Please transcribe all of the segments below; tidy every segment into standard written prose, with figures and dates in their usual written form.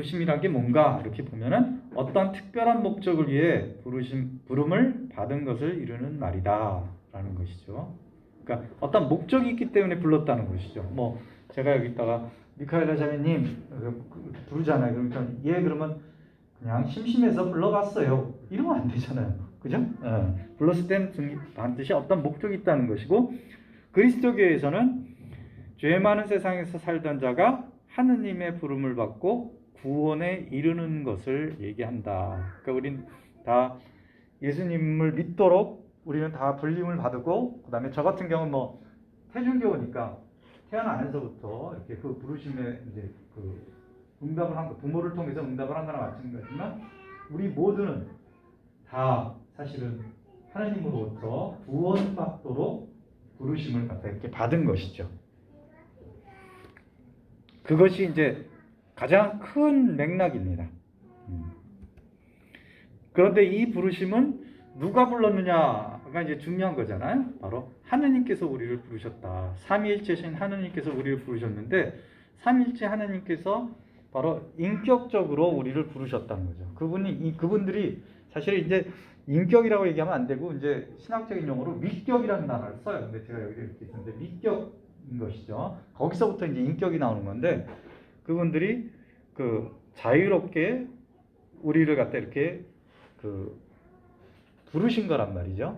부르심이란 게 뭔가 이렇게 보면은 어떤 특별한 목적을 위해 부름을 받은 것을 이루는 말이다라는 것이죠. 그러니까 어떤 목적이 있기 때문에 불렀다는 것이죠. 뭐 제가 여기다가 미카엘라 자매님 부르잖아요. 그러니까 그러면 그냥 심심해서 불러봤어요. 이러면 안 되잖아요. 그죠? 불렀을 때는 반드시 어떤 목적이 있다는 것이고, 그리스도교에서는 죄 많은 세상에서 살던 자가 하느님의 부름을 받고 구원에 이르는 것을 얘기한다. 그러니까 우린 다 예수님을 믿도록 우리는 다 불림을 받고, 그 다음에 저 같은 경우는 뭐 태중교니까 태어나면서부터 이렇게 그 부르심에 이제 그 응답을 한 거, 부모를 통해서 응답을 한 거나 마찬가지지만, 우리 모두는 다 사실은 하나님으로부터 구원받도록 부르심을 갖다 이렇게 받은 것이죠. 그것이 이제 가장 큰 맥락입니다. 그런데 이 부르심은 누가 불렀느냐가 이제 중요한 거잖아요. 바로 하느님께서 우리를 부르셨다. 삼위일체신 하느님께서 우리를 부르셨는데, 삼위일체 하느님께서 바로 인격적으로 우리를 부르셨다는 거죠. 그분들이 사실 이제 인격이라고 얘기하면 안 되고, 이제 신학적인 용어로 위격이라는 단어를 써요. 근데 제가 여기 이렇게 있는데 위격인 것이죠. 거기서부터 이제 인격이 나오는 건데, 그분들이 그 자유롭게 우리를 갖다 이렇게 그 부르신 거란 말이죠.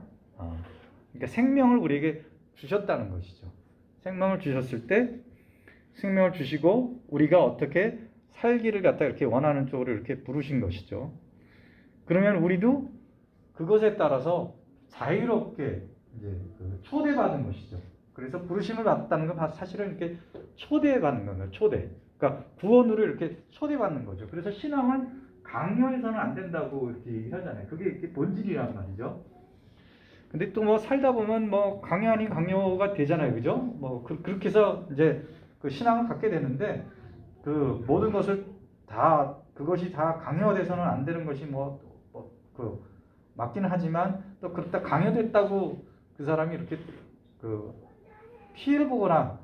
그러니까 생명을 우리에게 주셨다는 것이죠. 생명을 주셨을 때 생명을 주시고 우리가 어떻게 살기를 갖다 이렇게 원하는 쪽으로 이렇게 부르신 것이죠. 그러면 우리도 그것에 따라서 자유롭게 이제 초대받은 것이죠. 그래서 부르심을 받았다는 건 사실은 이렇게 초대받는 거예요. 초대. 그러니까 구원으로 이렇게 초대받는 거죠. 그래서 신앙은 강요해서는 안 된다고 이렇게 얘기하잖아요. 그게 이렇게 본질이란 말이죠. 근데 또 뭐 살다 보면 뭐 강요 아닌 강요가 되잖아요. 그죠? 뭐 그렇게 해서 이제 그 신앙을 갖게 되는데, 그 모든 것을 다 그것이 다 강요돼서는 안 되는 것이 맞기는 하지만, 또 그렇다 강요됐다고 그 사람이 이렇게 그 피해를 보거나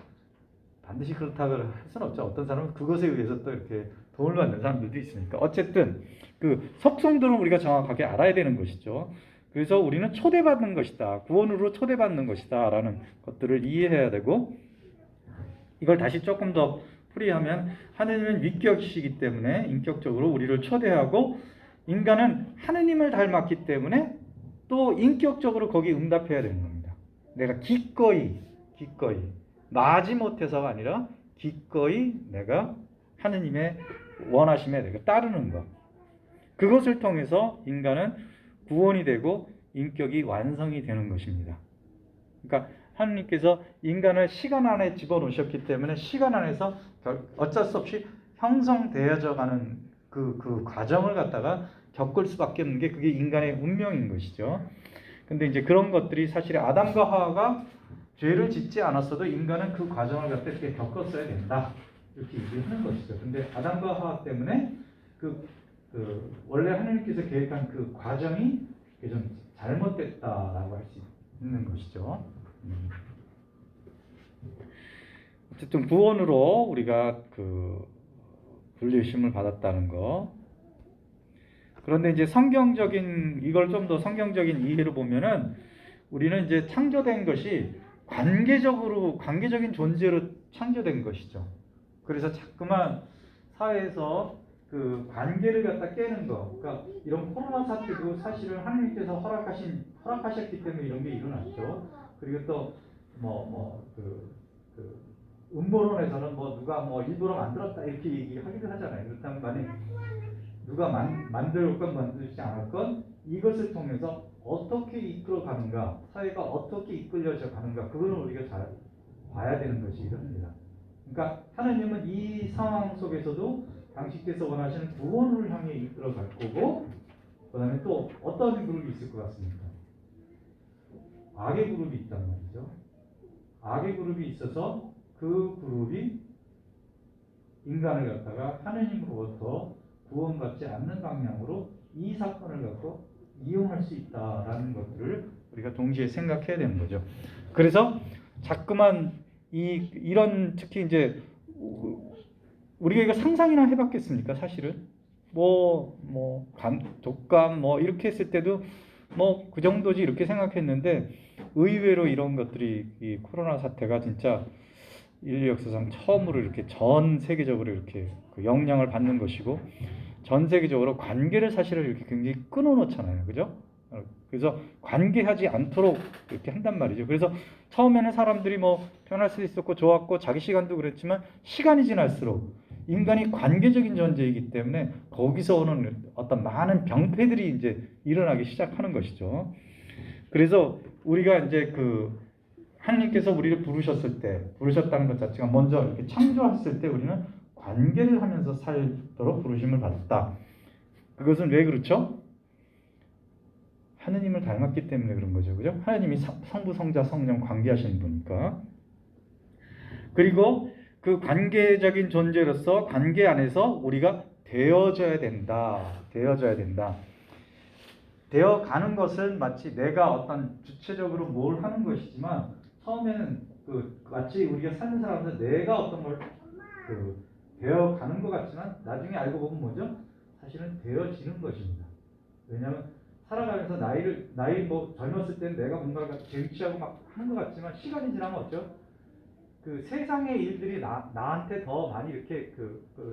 반드시 그렇다고 할 수는 없죠. 어떤 사람은 그것에 의해서 또 이렇게 도움을 받는 사람들도 있으니까. 어쨌든 그 속성들은 우리가 정확하게 알아야 되는 것이죠. 그래서 우리는 초대받는 것이다. 구원으로 초대받는 것이다. 라는 것들을 이해해야 되고, 이걸 다시 조금 더 풀이하면 하느님은 위격이시기 때문에 인격적으로 우리를 초대하고, 인간은 하느님을 닮았기 때문에 또 인격적으로 거기에 응답해야 되는 겁니다. 내가 기꺼이 마지못해서가 아니라 기꺼이 내가 하느님의 원하심에 내가 따르는 것. 그것을 통해서 인간은 구원이 되고 인격이 완성이 되는 것입니다. 그러니까 하느님께서 인간을 시간 안에 집어넣으셨기 때문에 시간 안에서 어쩔 수 없이 형성되어져 가는 그 과정을 갖다가 겪을 수밖에 없는 게 그게 인간의 운명인 것이죠. 근데 이제 그런 것들이 사실 아담과 하와가 죄를 짓지 않았어도 인간은 그 과정을 갖다 이렇게 겪었어야 된다. 이렇게 얘기하는 것이죠. 근데 아담과 하와 때문에 원래 하나님께서 계획한 그 과정이 좀 잘못됐다라고 할 수 있는 것이죠. 어쨌든 구원으로 우리가 그 불리심을 받았다는 거. 그런데 이제 이걸 좀 더 성경적인 이해로 보면은, 우리는 이제 창조된 것이 관계적인 존재로 창조된 것이죠. 그래서 자꾸만 사회에서 그 관계를 갖다 깨는 거, 그러니까 이런 코로나 사태도 사실은 하나님께서 허락하셨기 때문에 이런 게 일어났죠. 그리고 또 음모론에서는 누가 일부러 만들었다 이렇게 얘기하기도 하잖아요. 그렇다면 만약 누가 만들건 만들지 않았건 이것을 통해서 어떻게 이끌어가는가, 사회가 어떻게 이끌려져 가는가, 그거는 우리가 잘 봐야 되는 것이기도 합니다. 그러니까 하나님은 이 상황 속에서도 당신께서 원하시는 구원을 향해 이끌어갈 거고, 그 다음에 또 어떤 그룹이 있을 것 같습니까? 악의 그룹이 있단 말이죠. 악의 그룹이 있어서 그 그룹이 인간을 갖다가 하나님으로부터 구원받지 않는 방향으로 이 사건을 갖고 이용할 수 있다라는 것들을 우리가 동시에 생각해야 되는 거죠. 그래서 자꾸만 이런 특히 이제 우리가 이거 상상이나 해봤겠습니까? 사실은 독감 이렇게 했을 때도 그 정도지 이렇게 생각했는데 의외로 이런 것들이 이 코로나 사태가 진짜 인류 역사상 처음으로 이렇게 전 세계적으로 이렇게 그 영향을 받는 것이고 전 세계적으로 관계를 사실은 이렇게 굉장히 끊어놓잖아요, 그죠? 그래서 관계하지 않도록 이렇게 한단 말이죠. 그래서 처음에는 사람들이 편할 수도 있었고 좋았고 자기 시간도 그랬지만 시간이 지날수록 인간이 관계적인 존재이기 때문에 거기서 오는 어떤 많은 병폐들이 이제 일어나기 시작하는 것이죠. 그래서 우리가 이제 하나님께서 우리를 부르셨다는 것 자체가 먼저 이렇게 창조했을 때 우리는 관계를 하면서 살도록 부르심을 받았다. 그것은 왜 그렇죠? 하느님을 닮았기 때문에 그런 거죠. 그죠? 하나님이 성부, 성자, 성령 관계하시는 분이니까. 그리고 그 관계적인 존재로서 관계 안에서 우리가 되어져야 된다. 되어가는 것은 마치 내가 어떤 주체적으로 뭘 하는 것이지만 처음에는 마치 우리가 사는 사람들 내가 어떤 걸 되어가는 것 같지만 나중에 알고 보면 뭐죠? 사실은 되어지는 것입니다. 왜냐하면 살아가면서 나이 젊었을 때는 내가 뭔가 재우치하고 막 하는 것 같지만 시간이 지나면 어쩌? 세상의 일들이 나한테 더 많이 이렇게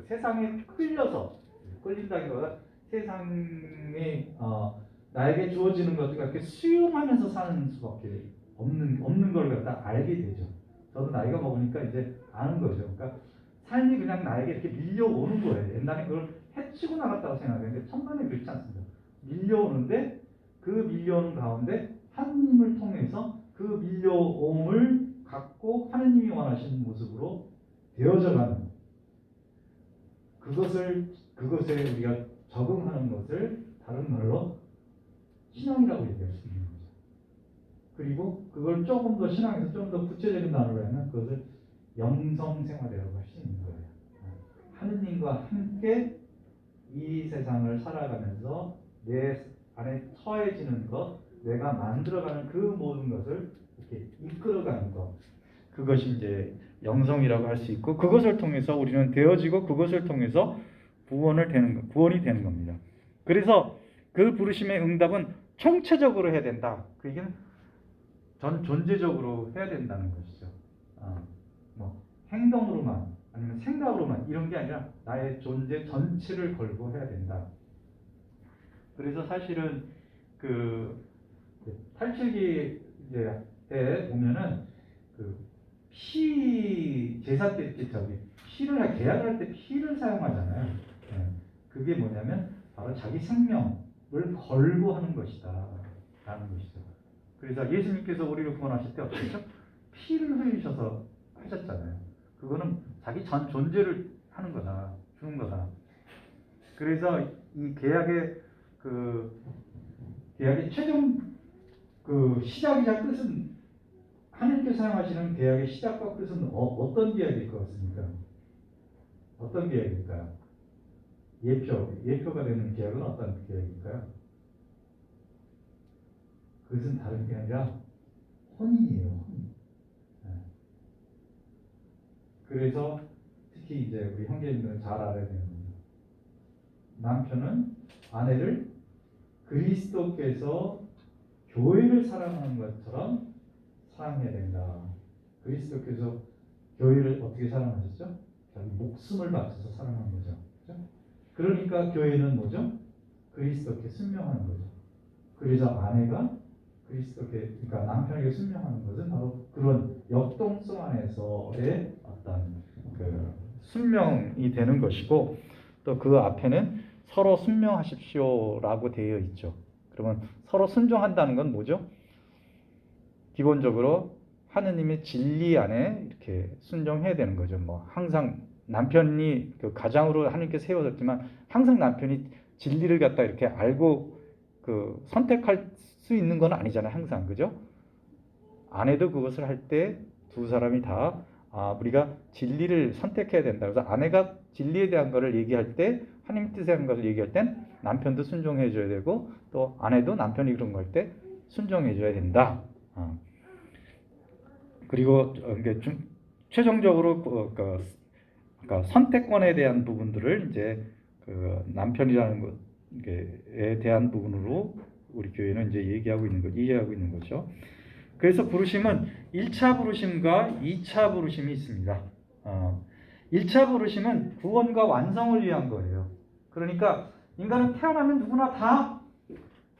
세상에 끌린다기보다 세상에 나에게 주어지는 것들 이렇게 수용하면서 사는 수밖에 없는 걸 갖다 알게 되죠. 저도 나이가 먹으니까 이제 아는 거죠. 그러니까 삶이 그냥 나에게 이렇게 밀려오는 거예요. 옛날에 그걸 해치고 나갔다고 생각했는데 천만에 그렇지 않습니다. 밀려오는데 그 밀려오는 가운데 하느님을 통해서 그 밀려옴을 갖고 하느님이 원하시는 모습으로 되어져가는 그것에 우리가 적응하는 것을 다른 말로 신앙이라고 얘기할 수 있는 거죠. 그리고 그걸 조금 더 신앙에서 좀 더 구체적인 단어로 하면 그것을 영성생활이라고 할 수 있는 거예요. 하느님과 함께 이 세상을 살아가면서 내 안에 처해지는 것, 내가 만들어가는 그 모든 것을 이렇게 이끌어가는 것, 그것이 이제 영성이라고 할 수 있고 그것을 통해서 우리는 되어지고 그것을 통해서 구원이 되는 겁니다. 그래서 그 부르심의 응답은 총체적으로 해야 된다. 그 얘기는 전 존재적으로 해야 된다는 것이죠. 행동으로만 아니면 생각으로만 이런 게 아니라 나의 존재 전체를 걸고 해야 된다. 그래서 사실은 탈출기에 보면은 제사 때 이렇게 계약을 할 때 피를 사용하잖아요. 그게 뭐냐면 바로 자기 생명을 걸고 하는 것이다 라는 것이죠. 그래서 예수님께서 우리를 구원하실 때 어떻게 했죠? 피를 흘리셔서 하셨잖아요. 그거는 자기 전 존재를 하는 거다, 주는 거다. 그래서 이 계약의 최종 시작이자 끝은 하나님께서 사용하시는 계약의 시작과 끝은 어떤 계약일 것 같습니까? 어떤 계약일까요? 예표가 되는 계약은 어떤 계약일까요? 그것은 다른 게 아니라 혼인이에요. 혼인. 그래서 특히 이제 우리 형제님들은 잘 알아야 되는 겁니다. 남편은 아내를 그리스도께서 교회를 사랑하는 것처럼 사랑해야 된다. 그리스도께서 교회를 어떻게 사랑하셨죠? 자기 목숨을 바쳐서 사랑하는 거죠. 그렇죠? 그러니까 교회는 뭐죠? 그리스도께 순명하는 거죠. 그래서 아내가 그러니까 남편에게 순명하는 것은 바로 그런 역동성 안에서의 어떤 순명이 되는 것이고 또 그 앞에는 서로 순명하십시오라고 되어 있죠. 그러면 서로 순종한다는 건 뭐죠? 기본적으로 하느님의 진리 안에 이렇게 순종해야 되는 거죠. 항상 남편이 가장으로 하나님께서 세워졌지만 항상 남편이 진리를 갖다 이렇게 알고 선택할 수 있는 건 아니잖아요. 항상 그죠? 아내도 그것을 할 때 두 사람이 다 우리가 진리를 선택해야 된다. 그래서 아내가 진리에 대한 것을 얘기할 때 하나님 뜻에 대한 것을 얘기할 땐 남편도 순종해 줘야 되고 또 아내도 남편이 그런 거 할 때 순종해 줘야 된다. 그리고 최종적으로 그러니까 선택권에 대한 부분들을 이제 그 남편이라는 것에 대한 부분으로 우리 교회는 이제 얘기하고 있는 거, 이해하고 있는 거죠. 그래서 부르심은 1차 부르심과 2차 부르심이 있습니다. 1차 부르심은 구원과 완성을 위한 거예요. 그러니까 인간은 태어나면 누구나 다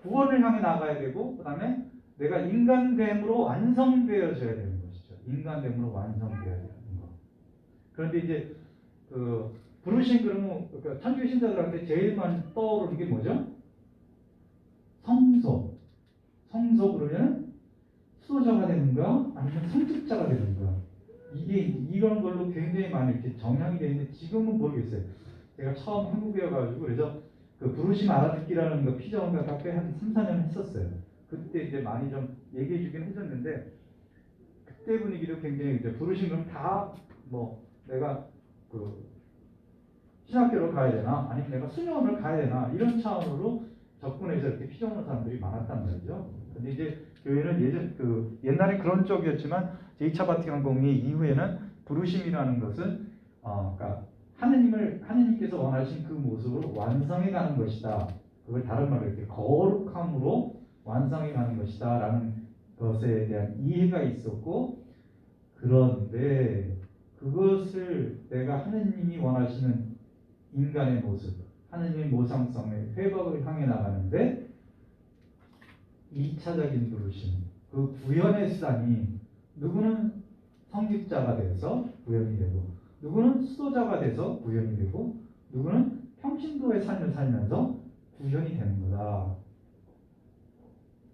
구원을 향해 나가야 되고, 그 다음에 내가 인간됨으로 완성되어져야 되는 것이죠. 인간됨으로 완성되어야 되는 거. 그런데 이제 그 부르심 그러면 그러니까 천주교 신자들한테 제일 많이 떠오르는 게 뭐죠? 성소. 성소 그러면 수호자가 되는가 아니면 성직자가 되는가. 이게 이런 걸로 굉장히 많이 이렇게 정향이 되는데 지금은 모르겠어요. 제가 처음 한국에 와가지고 그래서 그 부르심 알아듣기라는 거 피정을 갖다 꽤한 3, 4년 했었어요. 그때 이제 많이 좀 얘기해 주긴 해줬는데 그때 분위기도 굉장히 이제 부르심 그럼 다 뭐 내가 그 신학교를 가야 되나 아니면 내가 수녀원을 가야 되나 이런 차원으로 접근해서 이렇게 피정하는 사람들이 많았단 말이죠. 근데 이제 교회는 옛날에 그런 쪽이었지만 제2차 바티칸 공의 이후에는 부르심이라는 것은 그러니까 하느님께서 원하신 그 모습으로 완성해 가는 것이다. 그걸 다른 말로 이렇게 거룩함으로 완성해 가는 것이다라는 것에 대한 이해가 있었고, 그런데 그것을 내가 하느님이 원하시는 인간의 모습, 하느님의 모상성의 회복을 향해 나가는데 2차적인 부르심, 그 구현의 수단이 누구는 성직자가 돼서 구현이 되고 누구는 수도자가 돼서 구현이 되고 누구는 평신도의 삶을 살면서 구현이 되는 거다.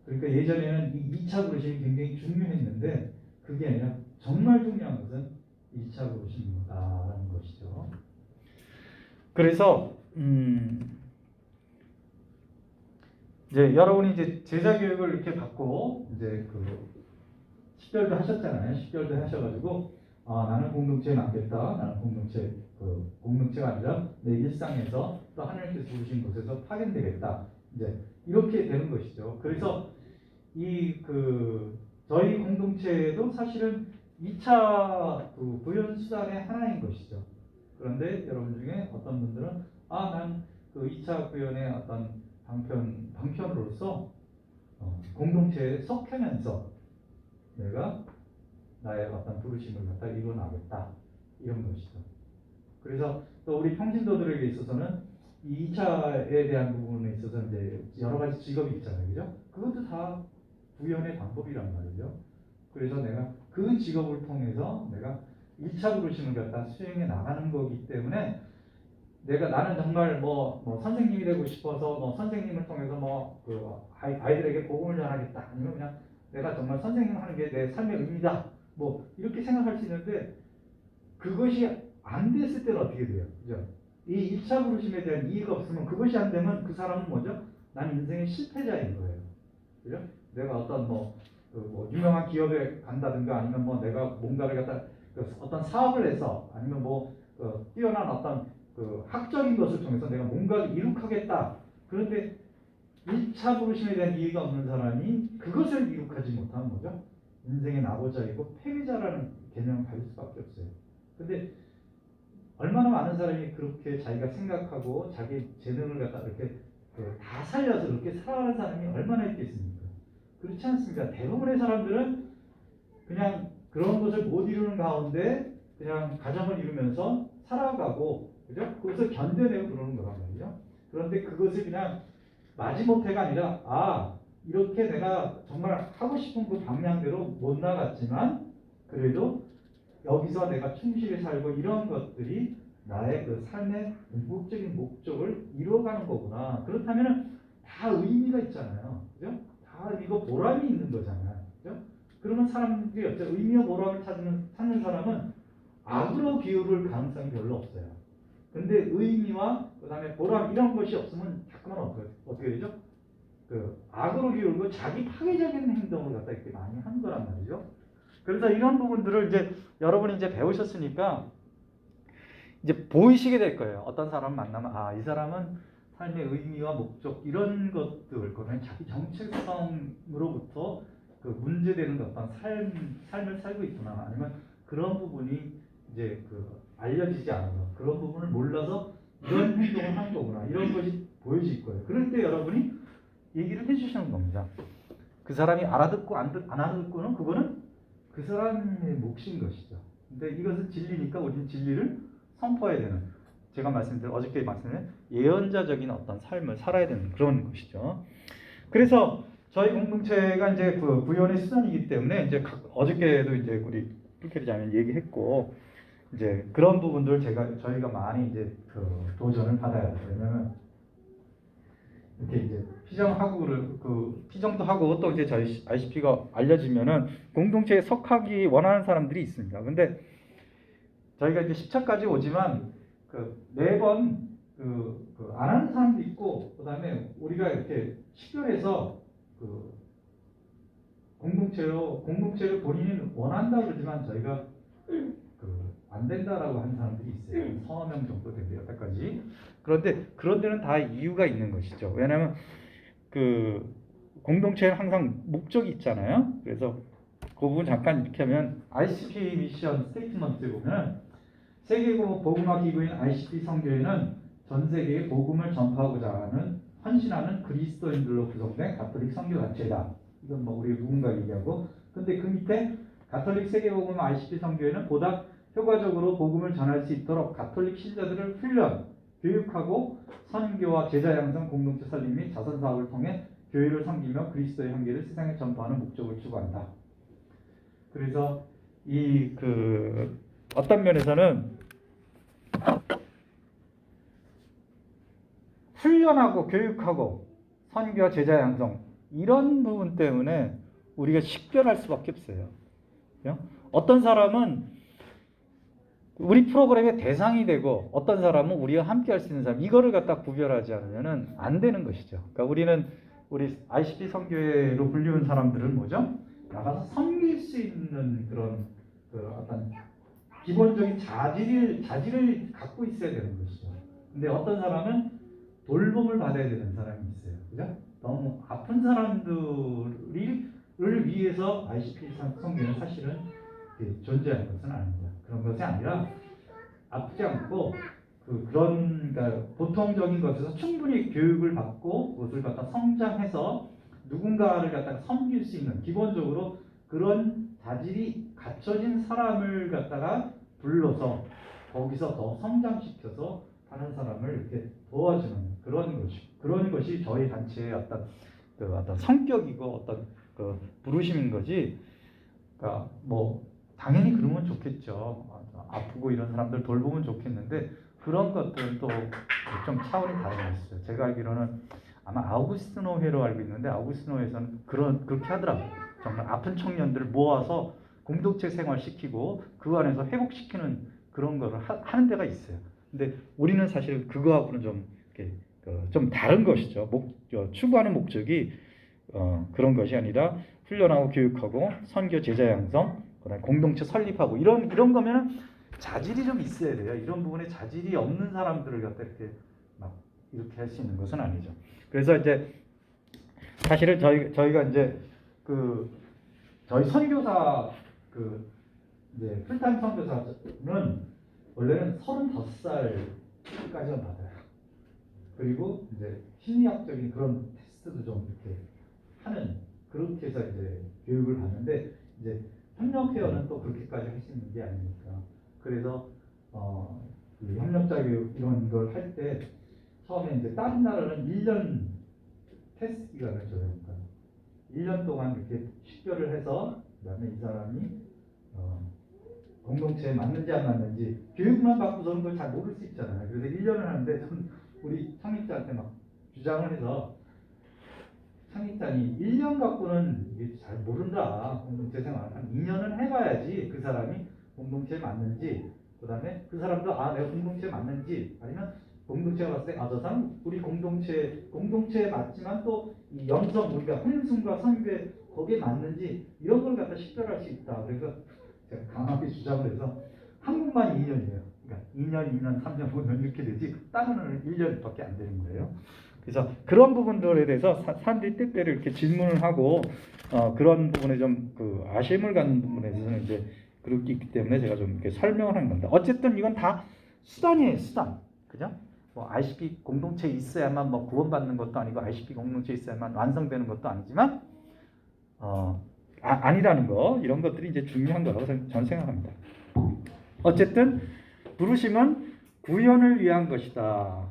그러니까 예전에는 이 2차 부르심이 굉장히 중요했는데 그게 아니라 정말 중요한 것은 1차 부르심이다라는 것이죠. 그래서 이제 여러분이 이제 제자 교육을 이렇게 받고 이제 그 10개월도 하셨잖아요. 10개월도 하셔가지고 나는 공동체에 남겠다. 나는 공동체가 아니라 내 일상에서 또 하나님께서 부르신 곳에서 파견되겠다. 이제 이렇게 되는 것이죠. 그래서 저희 공동체도 사실은 2차 구현 수단의 하나인 것이죠. 그런데 여러분 중에 어떤 분들은 난 그 2차 구현의 어떤 방편으로서 공동체에 섞이면서 내가 나의 어떤 부르심을 갖다 이루어나겠다 이런 것이죠. 그래서 또 우리 평신도들에게 있어서는 이 2차에 대한 부분에 있어서 이제 여러 가지 직업이 있잖아요, 그죠? 그것도 다 구현의 방법이란 말이죠. 그래서 내가 그 직업을 통해서 내가 1차 부르심을 갖다 수행해 나가는 거기 때문에 나는 정말 뭐 선생님이 되고 싶어서 뭐 선생님을 통해서 아이들에게 복음을 전하겠다 아니면 그냥 내가 정말 선생님 하는 게 내 삶의 의미다 뭐 이렇게 생각할 수 있는데 그것이 안 됐을 때는 어떻게 돼요? 그죠? 이 1차 부르심에 대한 이해가 없으면 그것이 안 되면 그 사람은 뭐죠? 나는 인생의 실패자인 거예요. 그죠? 내가 어떤 유명한 기업에 간다든가 아니면 내가 뭔가를 갖다 어떤 사업을 해서 아니면 뛰어난 어떤 학적인 것을 통해서 내가 뭔가를 이룩하겠다. 그런데 1차 부르심에 대한 이해가 없는 사람이 그것을 이룩하지 못하는 거죠. 인생의 나고자이고 패배자라는 개념을 가질 수밖에 없어요. 근데 얼마나 많은 사람이 그렇게 자기가 생각하고 자기 재능을 갖다 이렇게 다 살려서 그렇게 살아가는 사람이 얼마나 있겠습니까? 그렇지 않습니다. 대부분의 사람들은 그냥 그런 것을 못 이루는 가운데 그냥 가정을 이루면서 살아가고, 그죠? 그것을 견뎌내고 그러는 거란 말이죠. 그런데 그것을 그냥 마지못해가 아니라 이렇게 내가 정말 하고 싶은 그 방향대로 못 나갔지만 그래도 여기서 내가 충실히 살고 이런 것들이 나의 그 삶의 궁극적인 목적을 이루어가는 거구나. 그렇다면 다 의미가 있잖아요. 그죠? 다 이거 보람이 있는 거잖아요. 그죠? 그러면 사람들이 어째 의미와 보람을 찾는 사람은 악으로 기울을 가능성이 별로 없어요. 근데 의미와 그다음에 보람 이런 것이 없으면 자꾸만 어떻게 되죠? 악으로 기울고 자기 파괴적인 행동을 갖다 이렇게 많이 하는 거란 말이죠. 그래서 이런 부분들을 이제 여러분이 이제 배우셨으니까 이제 보이시게 될 거예요. 어떤 사람 만나면 이 사람은 삶의 의미와 목적 이런 것들, 그러면 자기 정체성으로부터 그 문제되는 어떤 삶을 살고 있구나. 아니면 그런 부분이 이제 알려지지 않아서 그런 부분을 몰라서 이런 행동을 한 거구나 이런 것이 보여질 거예요. 그럴 때 여러분이 얘기를 해주시는 겁니다. 그 사람이 알아듣고 안 알아듣고는 그거는 그 사람의 몫인 것이죠. 근데 이것은 진리니까 우리는 진리를 선포해야 되는, 제가 어저께 말씀드린 예언자적인 어떤 삶을 살아야 되는 그런 것이죠. 그래서 저희 공동체가 이제 그 구현의 수단이기 때문에 이제 어저께도 이제 우리 풀케리 자매 얘기했고 이제 그런 부분들 저희가 많이 이제 그 도전을 받아야 돼요. 왜냐면 이렇게 이제 피정도 하고 또 이제 저희 ICP가 알려지면은 공동체에 속하기 원하는 사람들이 있습니다. 근데 저희가 이제 10차까지 오지만 매번 안 하는 사람도 있고 그다음에 우리가 이렇게 식별해서 공동체를 본인이 원한다고 그러지만 저희가 안 된다라고 하는 사람들이 있어요. 서너 명 정도 된대요, 여태까지. 그런데 그런 데는 다 이유가 있는 것이죠. 왜냐하면 공동체는 항상 목적이 있잖아요. 그래서 그 부분 잠깐 이렇게 하면 ICP 미션 스테이트먼트에 보면 세계 복음화 기구인 ICP 선교회는 전 세계에 복음을 전파하고자 하는 헌신하는 그리스도인들로 구성된 가톨릭 선교 단체다. 이건 뭐 우리 누군가 얘기하고, 근데 그 밑에 가톨릭 세계복음 ICP 선교회는 보다 효과적으로 복음을 전할 수 있도록 가톨릭 신자들을 훈련, 교육하고 선교와 제자 양성, 공동체 설립 및 자선 사업을 통해 교회를 섬기며 그리스도의 향기를 세상에 전파하는 목적을 추구한다. 그래서 어떤 면에서는 훈련하고 교육하고 선교와 제자 양성 이런 부분 때문에 우리가 식별할 수밖에 없어요. 어떤 사람은 우리 프로그램의 대상이 되고 어떤 사람은 우리와 함께 할 수 있는 사람, 이거를 갖다 구별하지 않으면 안 되는 것이죠. 그러니까 우리 ICP 선교회로 불리는 사람들은 뭐죠? 나가서 섬길 수 있는 그런 어떤 기본적인 자질을 갖고 있어야 되는 것이죠. 근데 어떤 사람은 돌봄을 받아야 되는 사람이 있어요. 그죠? 너무 아픈 사람들을 위해서 ICP 선교회는 사실은 존재하는 것은 아닙니다. 그런 것이 아니라 아프지 않고 그러니까 보통적인 것에서 충분히 교육을 받고 그것을 갖다 성장해서 누군가를 갖다가 섬길 수 있는 기본적으로 그런 자질이 갖춰진 사람을 갖다가 불러서 거기서 더 성장시켜서 다른 사람을 이렇게 도와주는 그런 것이 저희 단체의 어떤 성격이고 어떤 부르심인 거지. 그러니까 뭐 당연히 그러면 좋겠죠. 아프고 이런 사람들 돌보면 좋겠는데 그런 것들은 또 좀 차원이 다른 것이죠. 제가 알기로는 아마 아우구스티노회로 알고 있는데 아우구스티노회에서는 그렇게 하더라고요. 정말 아픈 청년들을 모아서 공동체 생활시키고 그 안에서 회복시키는 그런 거를 하는 데가 있어요. 근데 우리는 사실 그거하고는 좀 다른 것이죠. 추구하는 목적이 그런 것이 아니라 훈련하고 교육하고 선교 제자 양성, 그다음에 공동체 설립하고 이런 거면은 자질이 좀 있어야 돼요. 이런 부분에 자질이 없는 사람들을 갖다 이렇게 할 수 있는 것은 아니죠. 그래서 이제 사실은 저희가 이제 저희 선교사 이제 풀타임 선교사는 원래는 35살까지만 받아요. 그리고 이제 심리학적인 그런 테스트도 좀 이렇게 하는 그렇게 해서 이제 교육을 받는데 이제 협력회원은 또 그렇게까지 할 수 있는 게 아니니까. 그래서 협력자 교육 이런 걸 할 때 처음에 이제 다른 나라는 1년 테스트 기간을 줘요. 그러니까 1년 동안 이렇게 식별을 해서 그다음에 이 사람이 공동체에 맞는지 안 맞는지 교육만 받고서는 그걸 잘 모를 수 있잖아요. 그래서 1년을 하는데 전 우리 창립자한테 막 주장을 해서 창립자니 1년 갖고는 이게 잘 모른다. 공동체 생활 한 2년은 해봐야지 그 사람이 공동체에 맞는지, 그 다음에 그 사람도 내가 공동체에 맞는지, 아니면 공동체가 봤을 때 저 사람 우리 공동체에 맞지만 또 이 영성 우리가 혼순과 선교에 거기에 맞는지 이런 걸 갖다 식별할 수 있다. 그래서 제가 강하게 주장을 해서 한국만 2년이에요. 그러니까 2년, 3년, 5년 이렇게 되지 다른 1년밖에 안 되는 거예요. 그래서 그런 부분들에 대해서 사람들이 때때로 이렇게 질문을 하고 그런 부분에 좀 아쉬움을 갖는 부분에서는 이제 그렇기 때문에 제가 좀 이렇게 설명을 하는 겁니다. 어쨌든 이건 다 수단이에요, 수단. 그죠? 뭐 ICP 공동체 있어야만 뭐 구원받는 것도 아니고 ICP 공동체 있어야만 완성되는 것도 아니지만 아니라는 거, 이런 것들이 이제 중요한 거라고 저는 생각합니다. 어쨌든 부르심은 구원을 위한 것이다.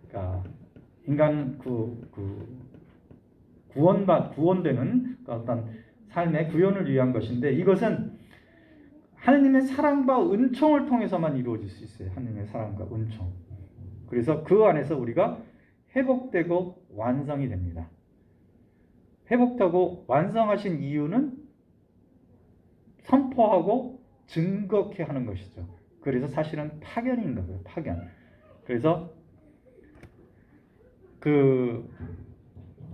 그러니까 인간 구원되는 어떤 삶의 구원을 위한 것인데, 이것은 하느님의 사랑과 은총을 통해서만 이루어질 수 있어요. 하느님의 사랑과 은총. 그래서 그 안에서 우리가 회복되고 완성이 됩니다. 회복되고 완성하신 이유는 선포하고 증거케 하는 것이죠. 그래서 사실은 파견인 거예요. 파견. 그래서 그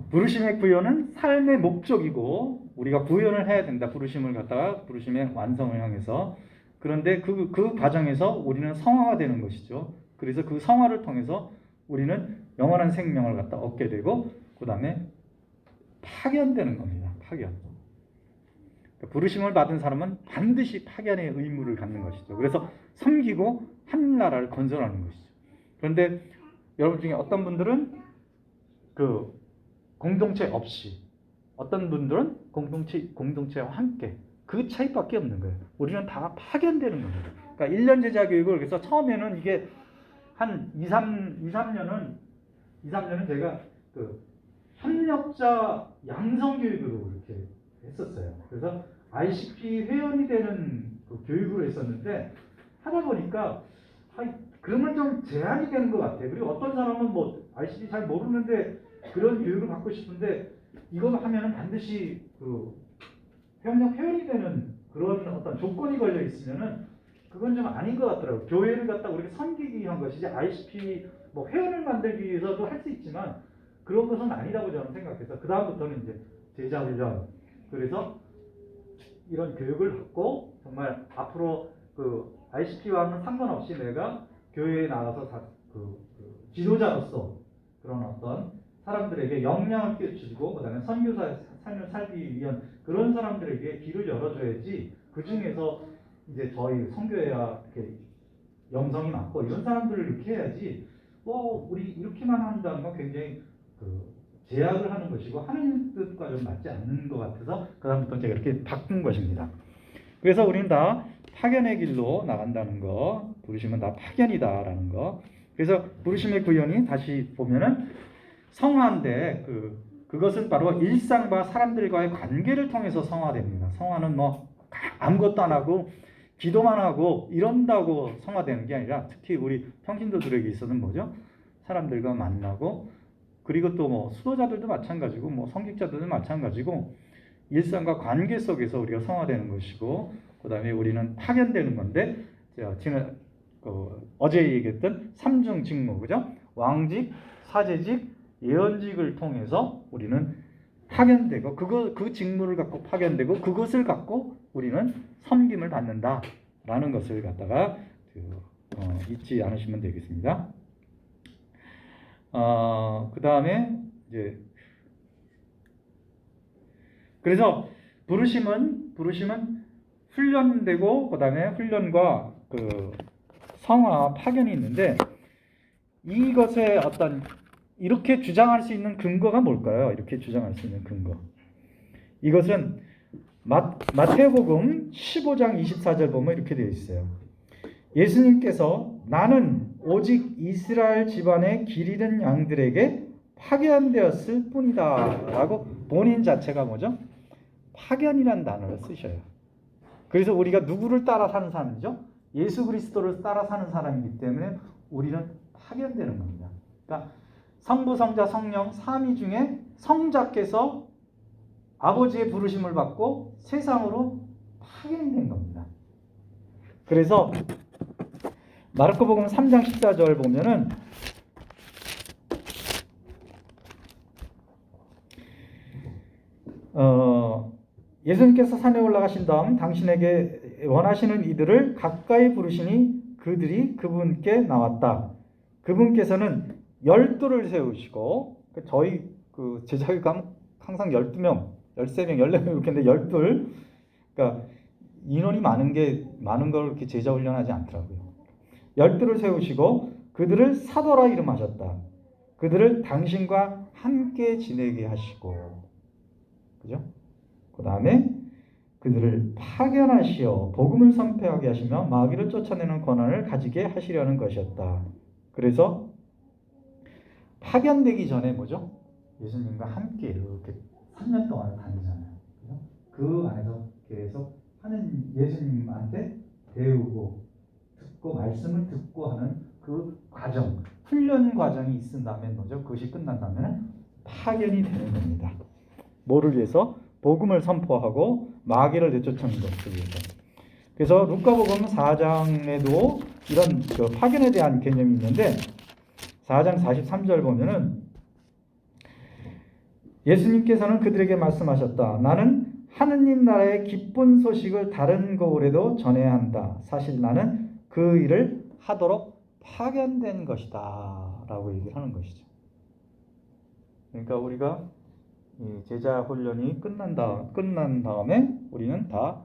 부르심의 구현은 삶의 목적이고 우리가 구현을 해야 된다. 부르심을 갖다가 부르심의 완성을 향해서. 그런데 그 과정에서 우리는 성화가 되는 것이죠. 그래서 그 성화를 통해서 우리는 영원한 생명을 갖다 얻게 되고 그 다음에 파견되는 겁니다. 파견. 부르심을 받은 사람은 반드시 파견의 의무를 갖는 것이죠. 그래서 섬기고 하늘나라를 건설하는 것이죠. 그런데 여러분 중에 어떤 분들은 그 공동체 없이, 어떤 분들은 공동체와 함께, 그 차이밖에 없는 거예요. 우리는 다 파견되는 겁니다. 그러니까 1년 제자 교육을, 그래서 처음에는 이게 한 2, 3년은 제가 그 협력자 양성 교육으로 이렇게 했었어요. 그래서 ICP 회원이 되는 그 교육으로 했었는데 하다 보니까 그러면 좀 제한이 되는 것 같아요. 그리고 어떤 사람은 뭐 ICP 잘 모르는데 그런 교육을 받고 싶은데 이거 하면은 반드시 그 협력 회원이 되는 그런 어떤 조건이 걸려 있으면은 그건 좀 아닌 것 같더라고요. 교회를 갖다 우리가 섬기기 위한 것이지 ICP 뭐 회원을 만들기 위해서도 할 수 있지만 그런 것은 아니라고 저는 생각해서 그 다음부터는 이제 제자 훈련, 그래서 이런 교육을 받고 정말 앞으로 그 ICP와는 상관없이 내가 교회에 나가서 지도자로서 그런 어떤 사람들에게 역량을 끼쳐주고 그다음에 선교사 삶을 살기 위한 그런 사람들에게 길을 열어줘야지, 그 중에서 이제 저희 선교회와 이렇게 영성이 많고 이런 사람들을 이렇게 해야지 뭐 우리 이렇게만 한다는 건 굉장히 제약을 하는 것이고 하나님 뜻과 좀 맞지 않는 것 같아서 그다음부터 제가 이렇게 바꾼 것입니다. 그래서 우리는 다 파견의 길로 나간다는 거, 부르심은 다 파견이다라는 거. 그래서 부르심의 구현이 다시 보면은 성화인데 그것은 바로 일상과 사람들과의 관계를 통해서 성화됩니다. 성화는 뭐 아무것도 안 하고 기도만 하고 이런다고 성화되는 게 아니라, 특히 우리 평신도들에게 있어서는 뭐죠? 사람들과 만나고, 그리고 또 뭐 수도자들도 마찬가지고 뭐 성직자들도 마찬가지고 일상과 관계 속에서 우리가 성화되는 것이고, 그 다음에 우리는 파견되는 건데, 제가 어제 얘기했던 삼중 직무, 그죠? 왕직, 사제직, 예언직을 통해서 우리는 파견되고 그 직무를 갖고 파견되고 그것을 갖고 우리는 섬김을 받는다라는 것을 갖다가 잊지 않으시면 되겠습니다. 그 다음에 이제 그래서 부르심은 훈련되고 그 다음에 훈련과 성화 파견이 있는데, 이것의 어떤 이렇게 주장할 수 있는 근거가 뭘까요? 이렇게 주장할 수 있는 근거. 이것은 마태복음 15장 24절 보면 이렇게 되어 있어요. 예수님께서 나는 오직 이스라엘 집안의 길 잃은 양들에게 파견되었을 뿐이다 라고 본인 자체가 뭐죠? 파견이라는 단어를 쓰셔요. 그래서 우리가 누구를 따라 사는 사람이죠? 예수 그리스도를 따라 사는 사람이기 때문에 우리는 파견되는 겁니다. 그러니까 성부, 성자, 성령 삼위 중에 성자께서 아버지의 부르심을 받고 세상으로 파견된 겁니다. 그래서 마르코복음 3장 14절 보면은 예수님께서 산에 올라가신 다음 당신에게 원하시는 이들을 가까이 부르시니 그들이 그분께 나왔다. 그분께서는 12를 세우시고, 저희 제자교육 가면 항상 12명, 13명, 14명 이렇게 했는데 12, 그러니까 인원이 많은 걸 이렇게 제자 훈련하지 않더라고요. 열두를 세우시고 그들을 사도라 이름하셨다. 그들을 당신과 함께 지내게 하시고, 그죠? 그 다음에 그들을 파견하시어 복음을 선포하게 하시며 마귀를 쫓아내는 권한을 가지게 하시려는 것이었다. 그래서 파견되기 전에 뭐죠? 예수님과 함께 이렇게 3년 동안 다니잖아요. 그죠? 그 안에서 계속 하는 예수님한테 배우고 듣고 말씀을 듣고 하는 그 과정, 훈련 과정이 있은 다음에 뭐죠? 그것이 끝난다면 파견이 되는 겁니다. 뭐를 위해서? 복음을 선포하고 마귀를 내쫓는 것을 위해서. 그래서 루카복음 4장에도 이런 그 파견에 대한 개념이 있는데 4장 43절 보면은 예수님께서는 그들에게 말씀하셨다. 나는 하느님 나라의 기쁜 소식을 다른 거울에도 전해야 한다. 사실 나는 그 일을 하도록 파견된 것이다. 라고 얘기를 하는 것이죠. 그러니까 우리가 제자 훈련이 끝난 다음에 우리는 다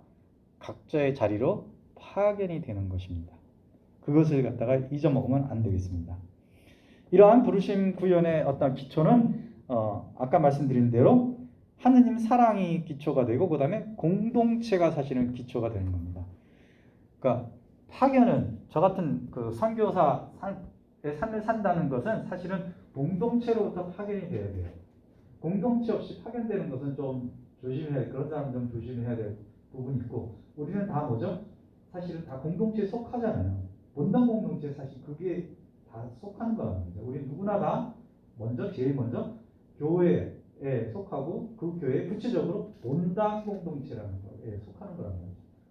각자의 자리로 파견이 되는 것입니다. 그것을 갖다가 잊어먹으면 안 되겠습니다. 이러한 부르심 구현의 어떤 기초는 아까 말씀드린 대로 하느님 사랑이 기초가 되고 그 다음에 공동체가 사실은 기초가 되는 겁니다. 그러니까 파견은 저 같은 그 선교사의 삶을 산다는 것은 사실은 공동체로부터 파견이 돼야 돼요. 공동체 없이 파견되는 것은 좀 조심해야, 그런 사람 좀 조심해야 될 부분이 있고, 우리는 다 뭐죠? 사실은 다 공동체에 속하잖아요. 본당 공동체 사실 그게 다 속하는 거랍니다. 우리 누구나 다 제일 먼저 교회에 속하고 그 교회에 구체적으로 본당 공동체라는 거에 속하는 거랍니다.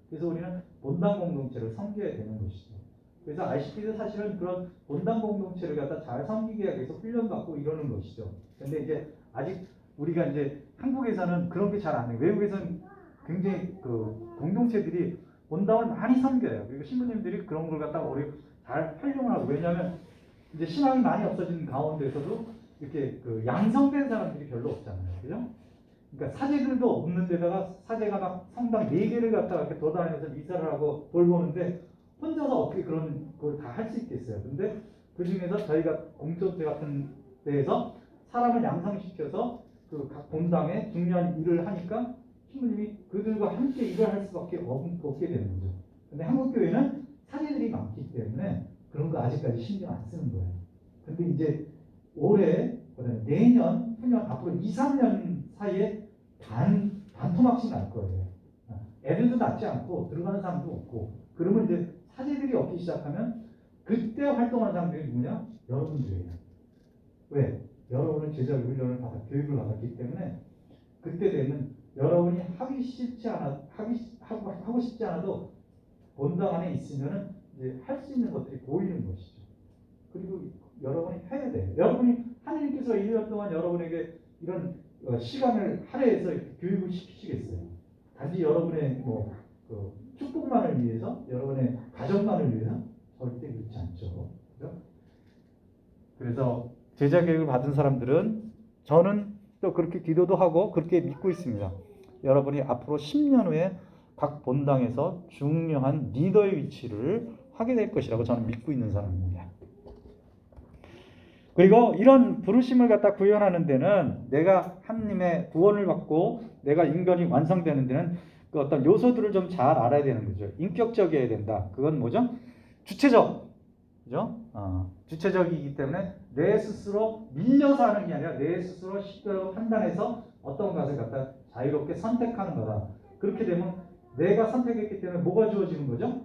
그래서 우리는 본당 공동체를 섬겨야 되는 것이죠. 그래서 ICT도 사실은 그런 본당 공동체를 갖다 잘 섬기게 하기 위해서 훈련받고 이러는 것이죠. 근데 이제 아직 우리가 이제 한국에서는 그런 게 잘 안 해요. 외국에서는 굉장히 그 공동체들이 본당을 많이 섬겨요. 그리고 신부님들이 그런 걸 갖다가 우리 잘 활용을 하고, 왜냐하면 이제 신앙이 많이 없어진 가운데서도 이렇게 그 양성된 사람들이 별로 없잖아요. 그죠? 그러니까 사제들도 없는 데다가 사제가 막 성당 4개를 갖다가 이렇게 돌아다니면서 미사를 하고 돌보는데 혼자서 어떻게 그런 걸 다 할 수 있겠어요. 근데 그 중에서 저희가 공동체 같은 데에서 사람을 양성시켜서 그 각 본당에 중요한 일을 하니까 신부님이 그들과 함께 일을 할 수밖에 없게 되는 거죠. 근데 한국 교회는 사제들이 많기 때문에 그런 거 아직까지 신경 안 쓰는 거예요. 근데 이제 올해, 내년, 후년, 앞으로 2, 3년 사이에 반토막씩 날 거예요. 애들도 낳지 않고 들어가는 사람도 없고, 그러면 이제 사제들이 없기 시작하면 그때 활동하는 사람들이 누구냐? 여러분들이에요. 왜? 여러분은 제자 훈련을 교육을 받았기 때문에 그때 되면 여러분이 하고 싶지 않아도 본당 안에 있으면은 이제 할 수 있는 것들이 보이는 것이죠. 그리고 여러분이 해야 돼요. 여러분이 하나님께서 1년 동안 여러분에게 이런 시간을 할애해서 교육을 시키시겠어요. 단지 여러분의 그 축복만을 위해서, 여러분의 가정만을 위해서 절대 그렇지 않죠. 그렇죠? 그래서 제자 교육을 받은 사람들은, 저는 또 그렇게 기도도 하고 그렇게 믿고 있습니다. 여러분이 앞으로 10년 후에 각 본당에서 중요한 리더의 위치를 하게 될 것이라고 저는 믿고 있는 사람입니다. 그리고 이런 부르심을 갖다 구현하는 데는, 내가 하나님의 구원을 받고 내가 인간이 완성되는 데는 그 어떤 요소들을 좀 잘 알아야 되는 거죠. 인격적이어야 된다. 그건 뭐죠? 주체적. 그죠? 주체적이기 때문에 내 스스로 밀려서 하는 게 아니라 내 스스로 식별하고 판단해서 어떤 것을 갖다 자유롭게 선택하는 거다. 그렇게 되면 내가 선택했기 때문에 뭐가 주어지는 거죠?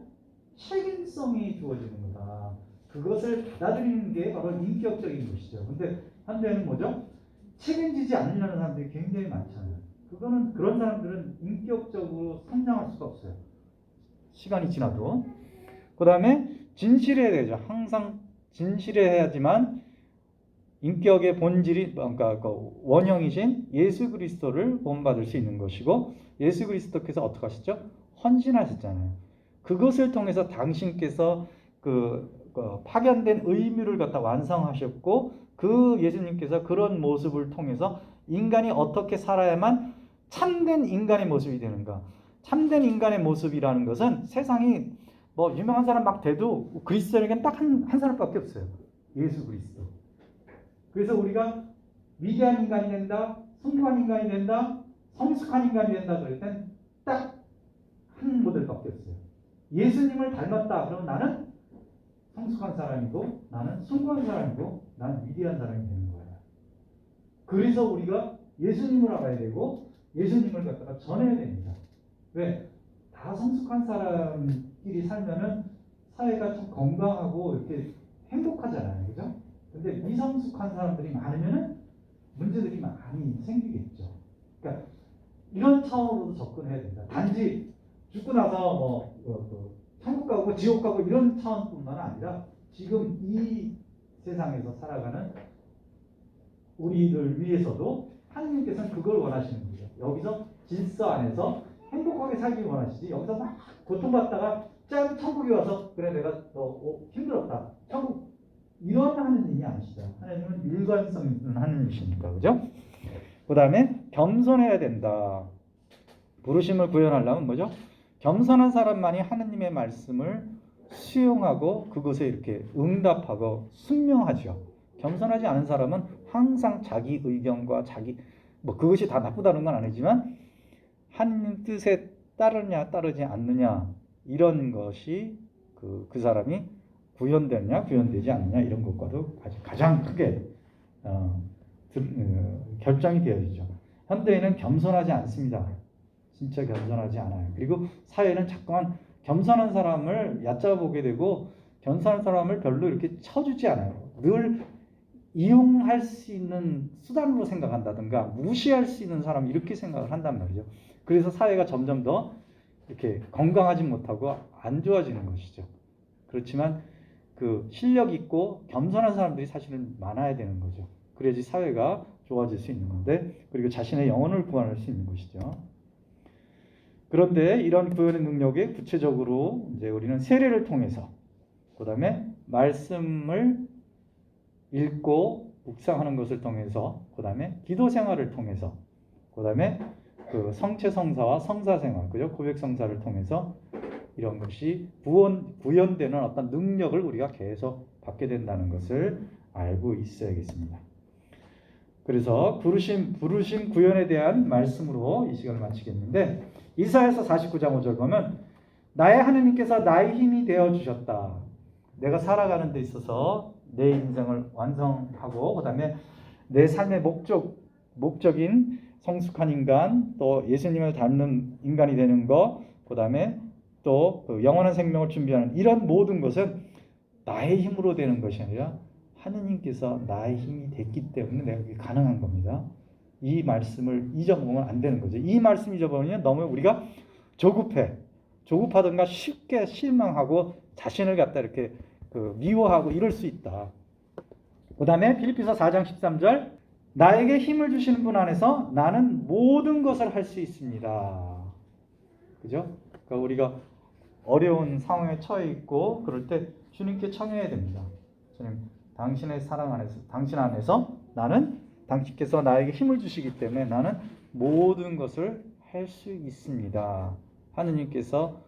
책임성이 주어지는 거다. 그것을 받아들이는 게 바로 인격적인 것이죠. 근데 현대는 뭐죠? 책임지지 않으려는 사람들이 굉장히 많잖아요. 그런 사람들은 인격적으로 성장할 수가 없어요. 시간이 지나도. 그 다음에 진실해야 되죠. 항상 진실해야지만 인격의 본질이, 그러니까 그 원형이신 예수 그리스도를 본받을 수 있는 것이고, 예수 그리스도께서 어떻게 하셨죠? 헌신하셨잖아요. 그것을 통해서 당신께서 파견된 의무를 갖다 완성하셨고, 그 예수님께서 그런 모습을 통해서 인간이 어떻게 살아야만 참된 인간의 모습이 되는가, 참된 인간의 모습이라는 것은 세상이 뭐 유명한 사람 막 돼도 그리스도인에게는 딱 한 사람밖에 없어요. 예수 그리스도. 그래서 우리가 위대한 인간이 된다, 숭고한 인간이 된다, 성숙한 인간이 된다 그럴 땐 딱 한 모델밖에 없어요. 예수님을 닮았다 그러면 나는 성숙한 사람이고, 나는 숭고한 사람이고, 나는 위대한 사람이 되는 거예요. 그래서 우리가 예수님을 알아야 되고 예수님을 갖다가 전해야 됩니다. 왜? 다 성숙한 사람끼리 살면은 사회가 좀 건강하고 이렇게 행복하잖아요. 그죠? 근데 미성숙한 사람들이 많으면은 문제들이 많이 생기겠죠. 그러니까 이런 차원으로도 접근해야 된다. 단지 죽고 나서 천국 가고 지옥 가고 이런 차원뿐만 아니라 지금 이 세상에서 살아가는 우리를 위해서도 하느님께서는 그걸 원하시는 거죠. 여기서 질서 안에서 행복하게 살기 원하시지 여기서 막 고통받다가 짠 천국에 와서 그래 내가 힘들었다 천국 이런 하느님이 아니시죠. 하느님은 일관성 있는 하느님이시니까 그죠? 그 다음에 겸손해야 된다. 부르심을 구현하려면 뭐죠? 겸손한 사람만이 하느님의 말씀을 수용하고 그것에 이렇게 응답하고 순명하죠. 겸손하지 않은 사람은 항상 자기 의견과 자기 그것이 다 나쁘다는 건 아니지만 하느님 뜻에 따르냐 따르지 않느냐 이런 것이 그 사람이 구현되느냐 구현되지 않느냐 이런 것과도 가장 크게 결정이 되어지죠. 현대인은 겸손하지 않습니다. 진짜 겸손하지 않아요. 그리고 사회는 자꾸만 겸손한 사람을 얕잡아보게 되고 겸손한 사람을 별로 이렇게 쳐주지 않아요. 늘 이용할 수 있는 수단으로 생각한다든가 무시할 수 있는 사람 이렇게 생각을 한단 말이죠. 그래서 사회가 점점 더 이렇게 건강하지 못하고 안 좋아지는 것이죠. 그렇지만 그 실력 있고 겸손한 사람들이 사실은 많아야 되는 거죠. 그래야지 사회가 좋아질 수 있는 건데 그리고 자신의 영혼을 구원할 수 있는 것이죠. 그런데 이런 구원의 능력에 구체적으로 이제 우리는 세례를 통해서 그 다음에 말씀을 읽고 묵상하는 것을 통해서 그 다음에 기도 생활을 통해서 그 다음에 그 성체 성사와 성사 생활 그죠? 고백 성사를 통해서 이런 것이 구현되는 어떤 능력을 우리가 계속 받게 된다는 것을 알고 있어야겠습니다. 그래서 부르심 구현에 대한 말씀으로 이 시간을 마치겠는데 이사야서 49장 5절 보면 나의 하느님께서 나의 힘이 되어 주셨다. 내가 살아가는 데 있어서 내 인생을 완성하고 그 다음에 내 삶의 목적인 성숙한 인간 또 예수님을 닮는 인간이 되는 것 그 다음에 또 그 영원한 생명을 준비하는 이런 모든 것은 나의 힘으로 되는 것이 아니라 하느님께서 나의 힘이 됐기 때문에 내가 그게 가능한 겁니다. 이 말씀을 잊어먹으면 안 되는 거죠. 이 말씀 잊어버리면 너무 우리가 조급하든가 쉽게 실망하고 자신을 갖다 이렇게 미워하고 이럴 수 있다. 그 다음에 빌립보서 4장 13절 나에게 힘을 주시는 분 안에서 나는 모든 것을 할 수 있습니다. 그죠? 그러니까 우리가 어려운 상황에 처해 있고 그럴 때 주님께 청해야 됩니다. 주님, 당신의 사랑 안에서 당신 안에서 나는 당신께서 나에게 힘을 주시기 때문에 나는 모든 것을 할 수 있습니다. 하느님께서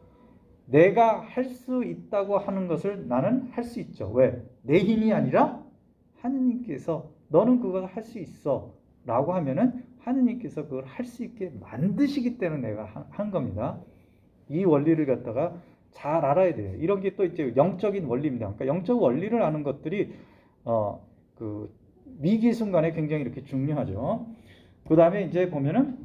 내가 할 수 있다고 하는 것을 나는 할 수 있죠. 왜? 내 힘이 아니라 하느님께서 너는 그걸 할 수 있어 라고 하면은 하느님께서 그걸 할 수 있게 만드시기 때문에 내가 한 겁니다. 이 원리를 갖다가 잘 알아야 돼요. 이런 게 또 이제 영적인 원리입니다. 그러니까 영적 원리를 아는 것들이 그 위기 순간에 굉장히 이렇게 중요하죠. 그 다음에 이제 보면은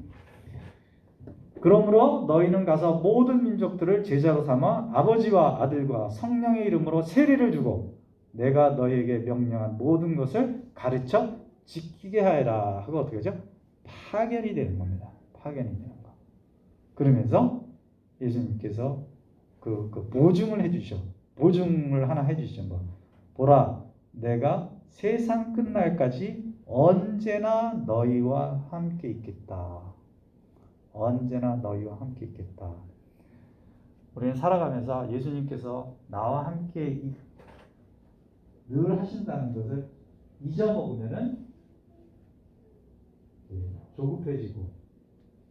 그러므로 너희는 가서 모든 민족들을 제자로 삼아 아버지와 아들과 성령의 이름으로 세례를 주고 내가 너희에게 명령한 모든 것을 가르쳐 지키게 하여라 하고 어떻게 하죠? 파견이 되는 겁니다. 파견이 되는 거. 그러면서 예수님께서 그 보증을 해주셔. 보증을 하나 해주시죠. 뭐. 보라, 내가 세상 끝날까지 언제나 너희와 함께 있겠다. 언제나 너희와 함께 있겠다. 우리는 살아가면서 예수님께서 나와 함께 늘 하신다는 것을 잊어먹으면은 조급해지고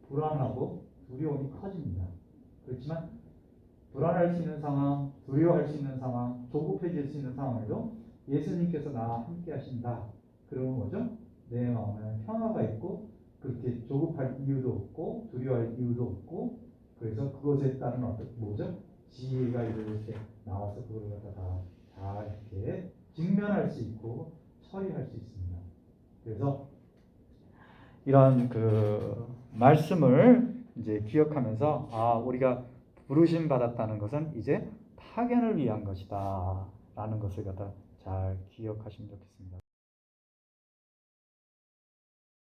불안하고 두려움이 커집니다. 그렇지만 불안할 수 있는 상황, 두려워할 수 있는 상황, 조급해질 수 있는 상황에도 예수님께서 나와 함께 하신다. 그러면 뭐죠? 내 마음에 평화가 있고 그렇게 조급할 이유도 없고 두려워할 이유도 없고 그래서 그것에 따른 어떤 뭐죠? 지혜가 이렇게 나와서 그걸 갖다가 다 이렇게 직면할 수 있고 처리할 수 있습니다. 그래서 이런 그 말씀을 이제 기억하면서 우리가 부르심 받았다는 것은 이제 파견을 위한 것이다 라는 것을 갖다 잘 기억하시면 좋겠습니다.